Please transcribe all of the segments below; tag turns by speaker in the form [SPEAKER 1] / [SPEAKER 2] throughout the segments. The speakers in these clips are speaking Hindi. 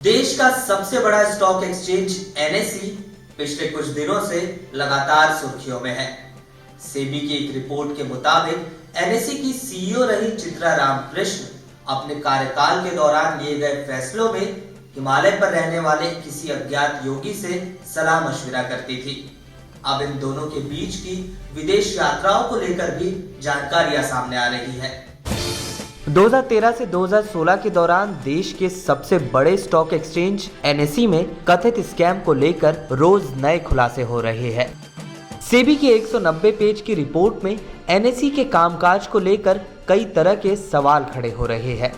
[SPEAKER 1] देश का सबसे बड़ा स्टॉक एक्सचेंज एनएसई पिछले कुछ दिनों से लगातार सुर्खियों में है। सेबी की एक रिपोर्ट के मुताबिक एनएसई की सीईओ रही चित्रा रामकृष्ण अपने कार्यकाल के दौरान लिए गए फैसलों में हिमालय पर रहने वाले किसी अज्ञात योगी से सलाह मशविरा करती थी। अब इन दोनों के बीच की विदेश यात्राओं को लेकर भी जानकारियां सामने आ रही है।
[SPEAKER 2] 2013 से 2016 के दौरान देश के सबसे बड़े स्टॉक एक्सचेंज एनएसई में कथित स्कैम को लेकर रोज नए खुलासे हो रहे हैं। सेबी की 190 पेज की रिपोर्ट में एनएसई के कामकाज को लेकर कई तरह के सवाल खड़े हो रहे हैं।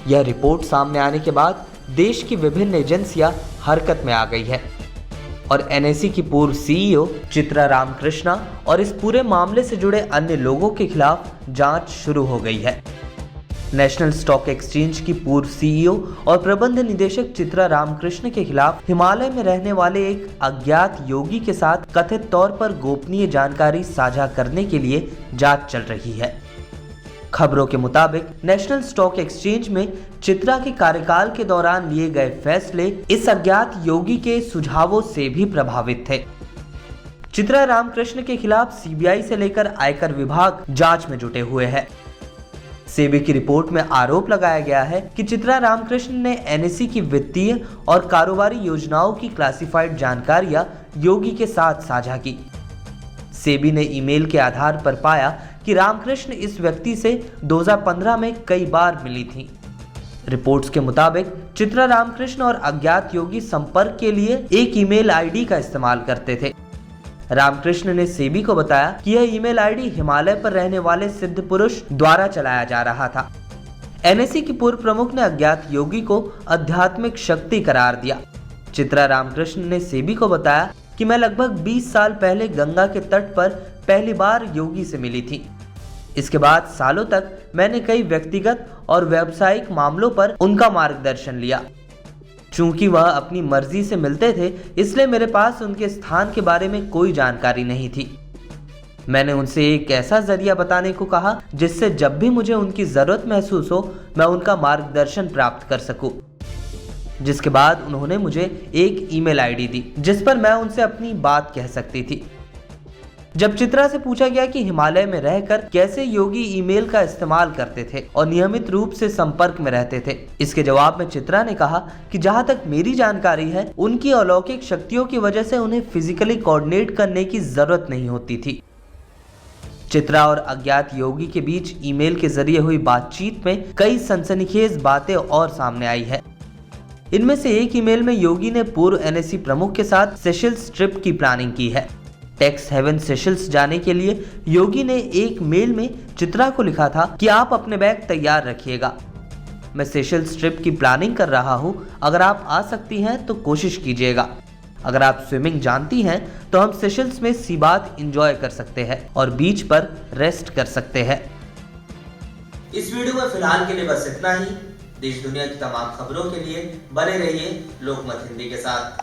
[SPEAKER 2] यह रिपोर्ट सामने आने के बाद देश की विभिन्न एजेंसियां हरकत में आ गई है और एनएसई की पूर्व सीईओ चित्रा रामकृष्ण और इस पूरे मामले से जुड़े अन्य लोगों के खिलाफ जांच शुरू हो गई है। नेशनल स्टॉक एक्सचेंज की पूर्व सीईओ और प्रबंध निदेशक चित्रा रामकृष्ण के खिलाफ हिमालय में रहने वाले एक अज्ञात योगी के साथ कथित तौर पर गोपनीय जानकारी साझा करने के लिए जांच चल रही है। खबरों के मुताबिक नेशनल स्टॉक एक्सचेंज में चित्रा के कार्यकाल के दौरान लिए गए फैसले इस अज्ञात योगी के सुझावों से भी प्रभावित थे। चित्रा रामकृष्ण के खिलाफ सीबीआई से लेकर आयकर विभाग जांच में जुटे हुए हैं। सेबी की रिपोर्ट में आरोप लगाया गया है कि चित्रा रामकृष्ण ने एनएसई की वित्तीय और कारोबारी योजनाओं की क्लासिफाइड जानकारियां योगी के साथ साझा की। सेबी ने ईमेल के आधार पर पाया कि रामकृष्ण इस व्यक्ति से 2015 में कई बार मिली थी। रिपोर्ट्स के मुताबिक चित्रा रामकृष्ण और अज्ञात योगी संपर्क के लिए एक ईमेल आईडी का इस्तेमाल करते थे। रामकृष्ण ने सेबी को बताया कि यह ईमेल आईडी हिमालय पर रहने वाले सिद्ध पुरुष द्वारा चलाया जा रहा था। एनएसई की पूर्व प्रमुख ने अज्ञात योगी को आध्यात्मिक शक्ति करार दिया। चित्रा रामकृष्ण ने सेबी को बताया कि मैं लगभग 20 साल पहले गंगा के तट पर पहली बार योगी से मिली थी। इसके बाद सालों तक मैंने कई व्यक्तिगत और व्यावसायिक मामलों पर उनका मार्गदर्शन लिया। चूंकि वह अपनी मर्जी से मिलते थे, इसलिए मेरे पास उनके स्थान के बारे में कोई जानकारी नहीं थी। मैंने उनसे एक ऐसा जरिया बताने को कहा जिससे जब भी मुझे उनकी जरूरत महसूस हो, मैं उनका मार्गदर्शन प्राप्त कर सकूं। जिसके बाद उन्होंने मुझे एक ईमेल आईडी दी जिस पर मैं उनसे अपनी बात कह सकती थी। जब चित्रा से पूछा गया कि हिमालय में रहकर कैसे योगी ईमेल का इस्तेमाल करते थे और नियमित रूप से संपर्क में रहते थे, इसके जवाब में चित्रा ने कहा कि जहां तक मेरी जानकारी है, उनकी अलौकिक शक्तियों की वजह से उन्हें फिजिकली कोऑर्डिनेट करने की जरूरत नहीं होती थी। चित्रा और अज्ञात योगी के बीच ईमेल के जरिए हुई बातचीत में कई सनसनीखेज बातें और सामने आई है। इनमें से एक ईमेल में योगी ने पूर्व एनएसई प्रमुख के साथ सेशल्स ट्रिप की प्लानिंग की है। टैक्स हेवन सेशल्स जाने के लिए योगी ने एक मेल में चित्रा को लिखा था कि आप अपने बैग तैयार रखिएगा, मैं सेशल्स ट्रिप की प्लानिंग कर रहा हूं, अगर आप आ सकती हैं तो कोशिश कीजिएगा। अगर आप स्विमिंग जानती हैं तो हम सेशल्स में सी बात एंजॉय कर सकते हैं और बीच पर रेस्ट कर सकते हैं।
[SPEAKER 1] इस वीडियो में फिलहाल के लिए बस इतना ही। देश दुनिया की तमाम खबरों के लिए बने रहिए लोकमत हिंदी के साथ।